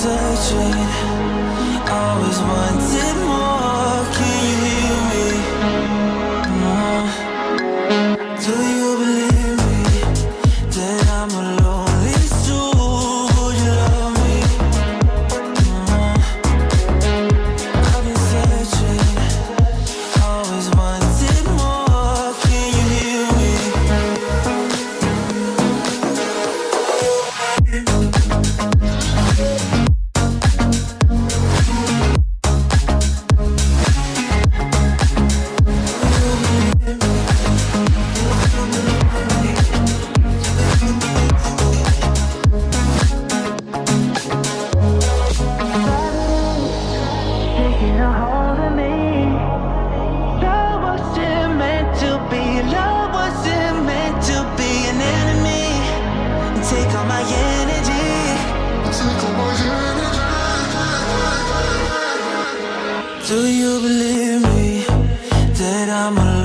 searching, always wanted more. Can you hear me? Do you believe me that I'm a lonely soul? Would you love me? I've been searching, always wanted more. Can you hear me? Taking a hold of me. Love wasn't meant to be. Love wasn't meant to be an enemy. Take all my energy. Take all my energy. Do you believe me that I'm alone?